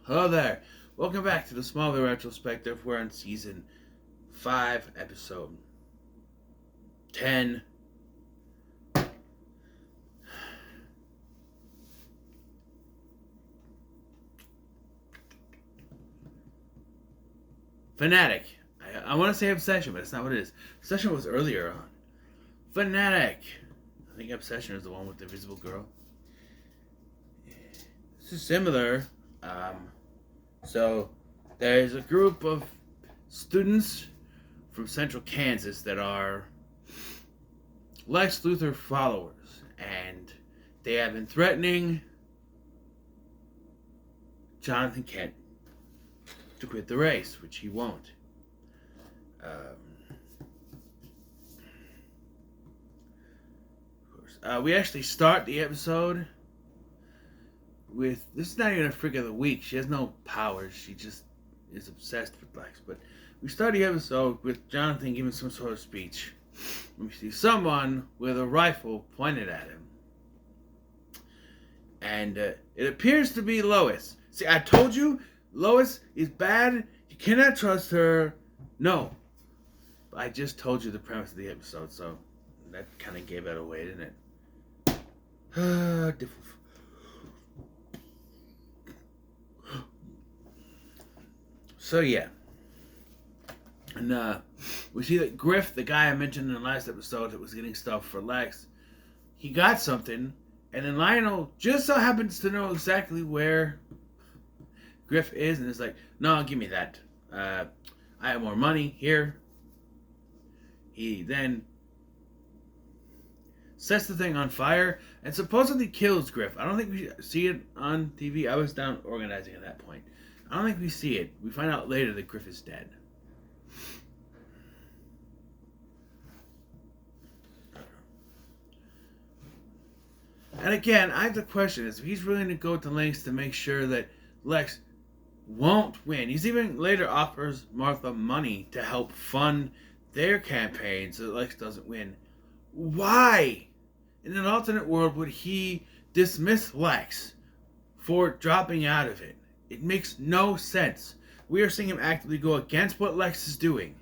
Hello there. Welcome back to the Smallville Retrospective. We're on season 5, episode 10. Fanatic. I want to say Obsession, but it's not what it is. Obsession was earlier on. Fanatic. I think Obsession is the one with the invisible girl. This is similar. So, there's a group of students from central Kansas that are Lex Luthor followers, and they have been threatening Jonathan Kent to quit the race, which he won't. Of course, we actually start the episode with, this is not even a freak of the week. She has no powers. She just is obsessed with Lex. But we start the episode with Jonathan giving some sort of speech. We see someone with a rifle pointed at him. And it appears to be Lois. See, I told you, Lois is bad. You cannot trust her. No. But I just told you the premise of the episode, so that kind of gave that away, didn't it? So yeah, and we see that Griff, the guy I mentioned in the last episode that was getting stuff for Lex, he got something, and then Lionel just so happens to know exactly where Griff is, and is like, no, give me that. I have more money here. He then sets the thing on fire and supposedly kills Griff. I don't think we see it on TV. I was down organizing at that point. I don't think we see it. We find out later that Griff is dead. And again, I have the question is if he's willing to go to lengths to make sure that Lex won't win. He's even later offers Martha money to help fund their campaign so that Lex doesn't win. Why? In an alternate world would he dismiss Lex for dropping out of it? It makes no sense. We are seeing him actively go against what Lex is doing.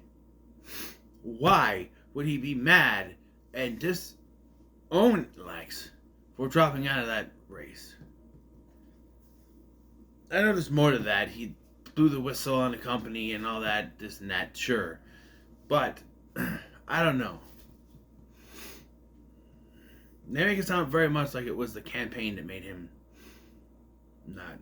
Why would he be mad and disown Lex for dropping out of that race? I know there's more to that. He blew the whistle on the company and all that, this and that, sure. But, I don't know. They make it sound very much like it was the campaign that made him not.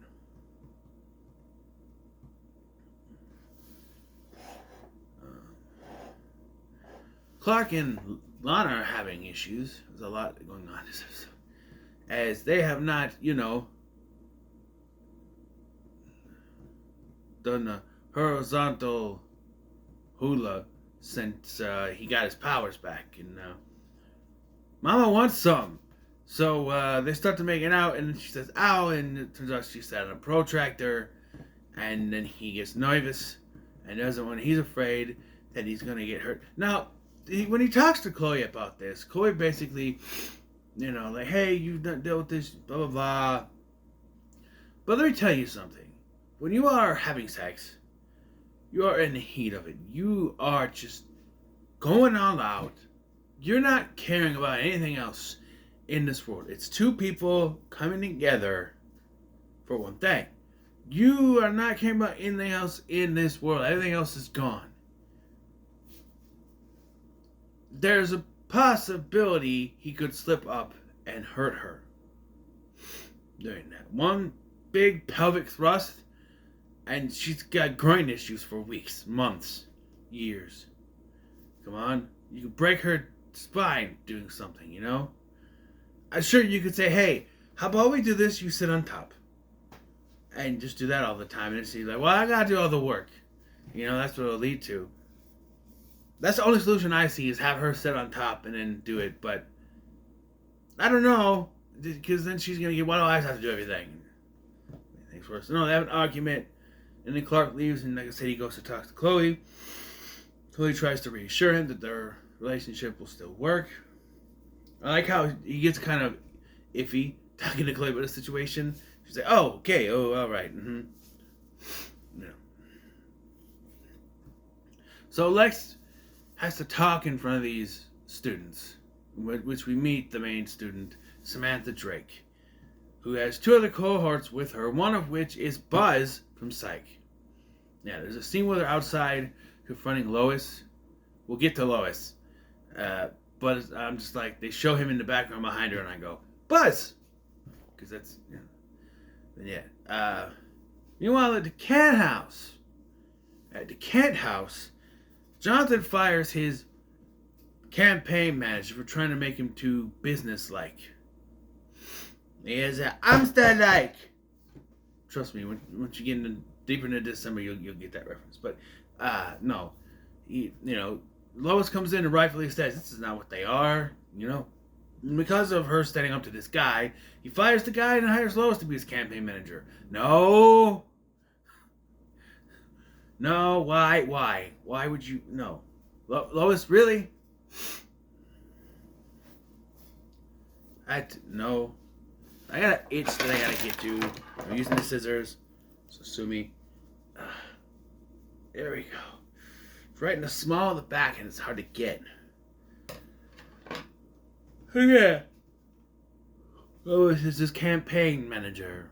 Clark and Lana are having issues. There's a lot going on in this episode. As they have not, done the horizontal hula since he got his powers back. And Mama wants some. So they start to make it out, and she says, ow, and it turns out she sat on a protractor. And then he gets nervous and doesn't want, he's afraid that he's going to get hurt. Now, when he talks to Chloe about this, Chloe basically, like, hey, you've not dealt with this, blah, blah, blah. But let me tell you something. When you are having sex, you are in the heat of it. You are just going all out. You're not caring about anything else in this world. It's two people coming together for one thing. You are not caring about anything else in this world. Everything else is gone. There's a possibility he could slip up and hurt her doing that. One big pelvic thrust, and she's got groin issues for weeks, months, years. Come on. You could break her spine doing something, I'm sure you could say, hey, how about we do this, you sit on top. And just do that all the time. And she's like, well, I gotta do all the work. That's what it'll lead to. That's the only solution I see is have her sit on top and then do it. But I don't know, because then she's going to get, why do I have to do everything? Things worse. No, they have an argument. And then Clark leaves, and like I said, he goes to talk to Chloe. Chloe tries to reassure him that their relationship will still work. I like how he gets kind of iffy talking to Chloe about the situation. She's like, oh, okay, oh, all right. Mm-hmm. So Lex has to talk in front of these students, which we meet the main student, Samantha Drake, who has two other cohorts with her, one of which is Buzz from Psych. Yeah, there's a scene where they're outside confronting Lois. We'll get to Lois. But I'm just like, they show him in the background behind her, and I go, Buzz! Because that's, meanwhile, at the Kent house, Jonathan fires his campaign manager for trying to make him too business-like. He has a Amster-like. Trust me, once you get deeper into December, you'll get that reference. But, no. Lois comes in and rightfully says, this is not what they are, Because of her standing up to this guy, he fires the guy and hires Lois to be his campaign manager. No, why? Why would you? No. Lois, really? No. I got an itch that I gotta get to. I'm using the scissors, so sue me. There we go. It's right in the small of the back, and it's hard to get. Yeah. Lois is his campaign manager.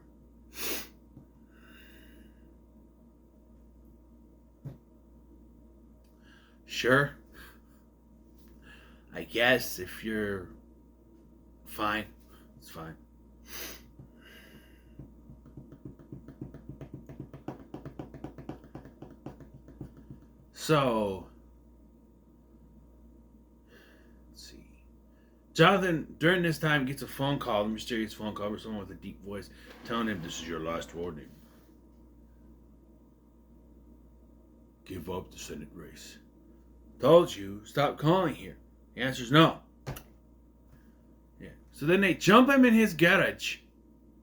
Sure. I guess if you're fine, it's fine. So, let's see. Jonathan, during this time, gets a phone call, a mysterious phone call from someone with a deep voice telling him, this is your last warning. Give up the Senate race. Told you, stop calling here. The answer's no. Yeah. So then they jump him in his garage.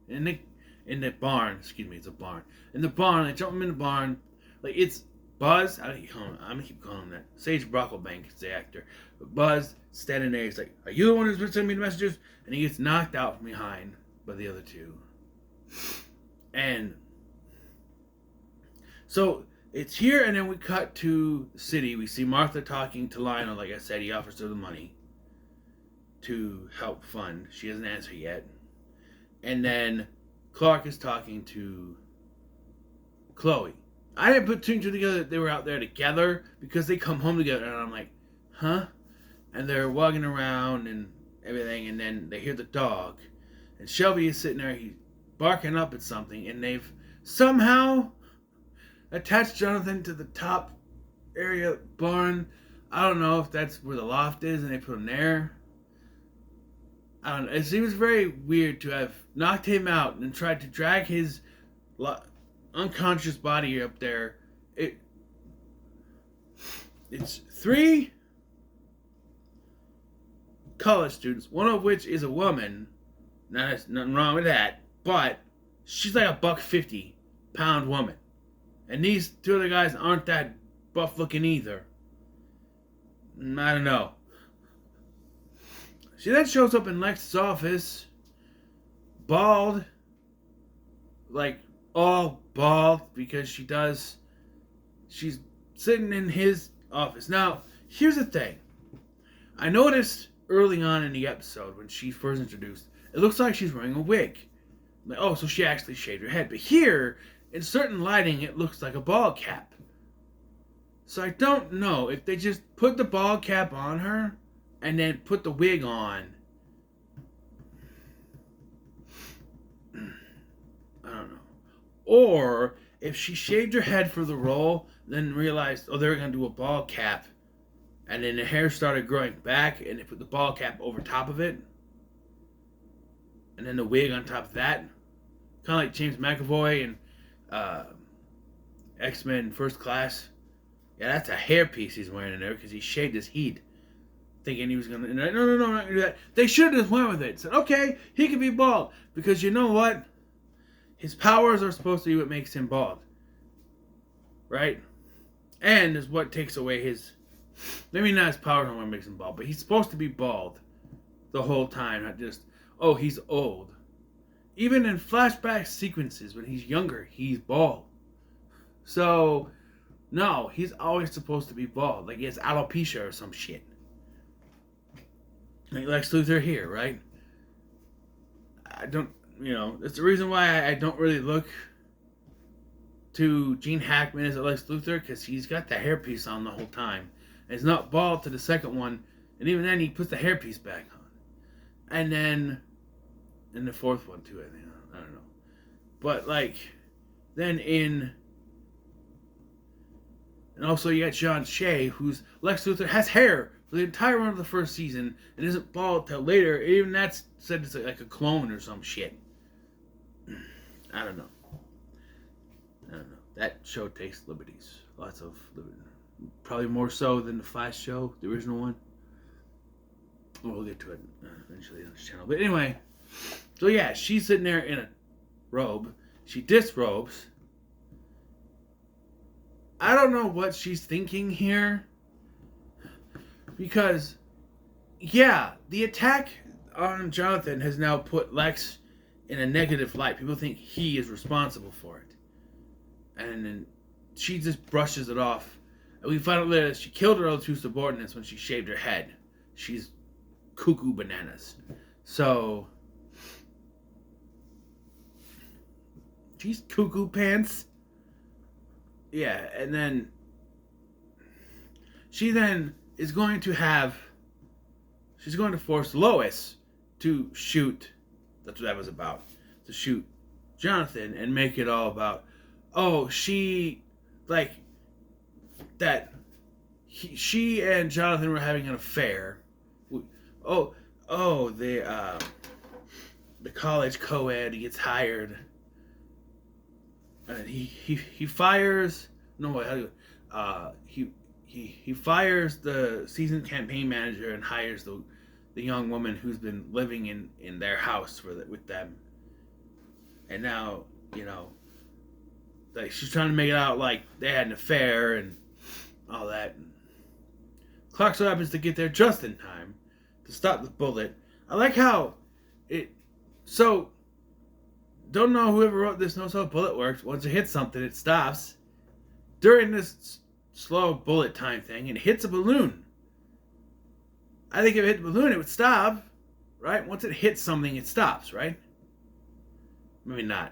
In the barn. Excuse me, it's a barn. In the barn, they jump him in the barn. Like, it's Buzz. I'm gonna keep calling him that. Sage Brocklebank is the actor. But Buzz standing there, he's like, are you the one who's been sending me the messages? And he gets knocked out from behind by the other two. And so it's here, and then we cut to the city. We see Martha talking to Lionel. Like I said, he offers her the money to help fund. She doesn't answer yet. And then Clark is talking to Chloe. I didn't put two and two together that they were out there together because they come home together, and I'm like, huh? And they're walking around and everything, and then they hear the dog. And Shelby is sitting there, he's barking up at something, and they've somehow attached Jonathan to the top area barn. I don't know if that's where the loft is and they put him there. I don't know. It seems very weird to have knocked him out and tried to drag his unconscious body up there. It's 3 college students, one of which is a woman. Now, there's nothing wrong with that, but she's like a $150 woman. And these two other guys aren't that buff looking either. I don't know. She then shows up in Lex's office, bald, like all bald, because she's sitting in his office. Now, here's the thing. I noticed early on in the episode when she's first introduced, it looks like she's wearing a wig. Like, oh, so she actually shaved her head. But here, in certain lighting, it looks like a bald cap. So I don't know if they just put the bald cap on her and then put the wig on. I don't know. Or if she shaved her head for the role, then realized, oh, they're going to do a bald cap. And then the hair started growing back and they put the bald cap over top of it. And then the wig on top of that. Kind of like James McAvoy and X-Men First Class. Yeah, that's a hairpiece he's wearing in there because he shaved his head. Thinking he was going to... No, I'm not going to do that. They should have just went with it. Said, okay, he can be bald. Because you know what? His powers are supposed to be what makes him bald. Right? And is what takes away his... Maybe not his powers are what makes him bald, but he's supposed to be bald the whole time. Not just, oh, he's old. Even in flashback sequences when he's younger, he's bald. So, No, he's always supposed to be bald. Like he has alopecia or some shit. Like Lex Luthor here, right? I don't, it's the reason why I don't really look to Gene Hackman as Lex Luthor, because he's got the hairpiece on the whole time. And he's not bald to the second one, and even then he puts the hairpiece back on. And then, in the fourth one too, I think. I don't know. But, and also you got John Shea, who's Lex Luthor, has hair for the entire run of the first season, and isn't bald till later. Even that's said it's like a clone or some shit. I don't know. That show takes liberties. Lots of liberties. Probably more so than the Flash show, the original one. We'll get to it eventually on this channel. But anyway, so yeah, she's sitting there in a robe. She disrobes. I don't know what she's thinking here. Because, yeah, the attack on Jonathan has now put Lex in a negative light. People think he is responsible for it. And then she just brushes it off. And we find out later that she killed her other two subordinates when she shaved her head. She's cuckoo bananas. So, she's cuckoo pants. Yeah, and then she then is going to she's going to force Lois to shoot, that's what that was about, to shoot Jonathan and make it all about, she and Jonathan were having an affair. The college co-ed, he gets hired. And he fires, he fires the seasoned campaign manager and hires the young woman who's been living in their house with them. And now, she's trying to make it out like they had an affair and all that. Clark so happens to get there just in time to stop the bullet. I like how don't know whoever wrote this knows how a bullet works. Once it hits something, it stops. During this slow bullet time thing, it hits a balloon. I think if it hit the balloon, it would stop, right? Once it hits something, it stops, right? Maybe not.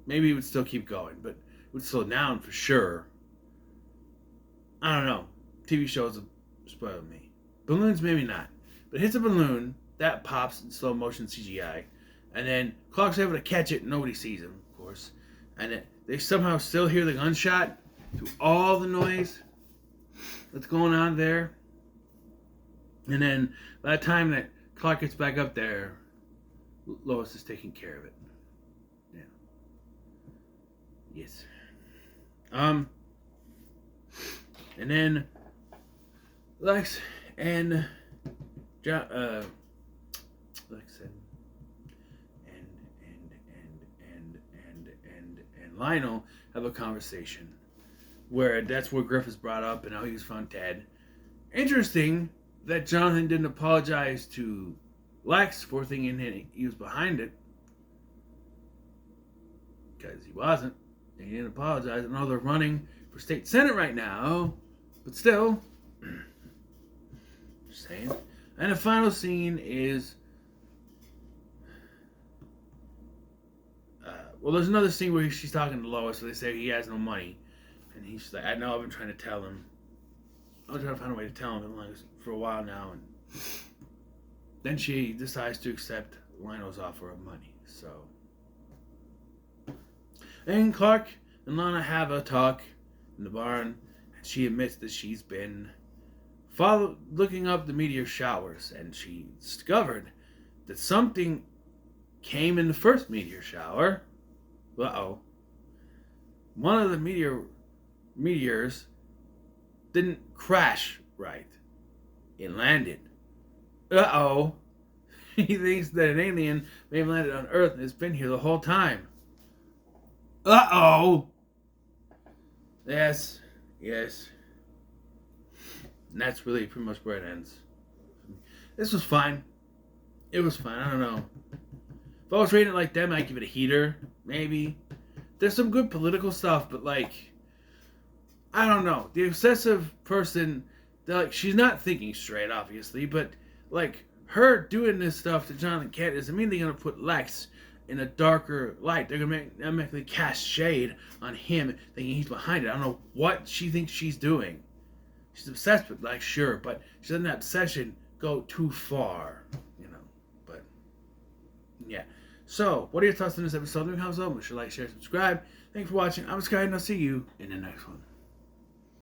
Maybe it would still keep going, but it would slow down for sure. I don't know. TV shows have spoiled me. Balloons, maybe not. But it hits a balloon, that pops in slow motion CGI. And then Clark's able to catch it and nobody sees him, of course. And they somehow still hear the gunshot through all the noise that's going on there. And then by the time that Clark gets back up there, Lois is taking care of it. Yeah. Yes. And then Lex and Lionel have a conversation where that's where Griff is brought up and how he was found dead. Interesting that Jonathan didn't apologize to Lex for thinking he was behind it, because he wasn't. He didn't apologize. I know they're running for state senate right now, but still, just saying. And the final scene is there's another scene where she's talking to Lois, so they say he has no money. And he's like, I know, I've been trying to tell him. I'm trying to find a way to tell him for a while now. And then she decides to accept Lionel's offer of money. So, and Clark and Lana have a talk in the barn. And she admits that she's been looking up the meteor showers. And she discovered that something came in the first meteor shower. One of the meteors didn't crash right. It landed. He thinks that an alien may have landed on Earth and has been here the whole time. Yes. And that's really pretty much where it ends. This was fine. It was fine. I don't know. If I was rating it like them, I'd give it a heater. Maybe. There's some good political stuff, but I don't know. The obsessive person, like, she's not thinking straight, obviously, but like her doing this stuff to Jonathan Kent doesn't mean they're gonna put Lex in a darker light. They're gonna automatically cast shade on him, thinking he's behind it. I don't know what she thinks she's doing. She's obsessed with Lex, sure, but she doesn't that obsession go too far, you know. But yeah. So, what are your thoughts on this episode? Leave a comment below. Make sure to like, share, subscribe. Thanks for watching. I'm Sky, and I'll see you in the next one.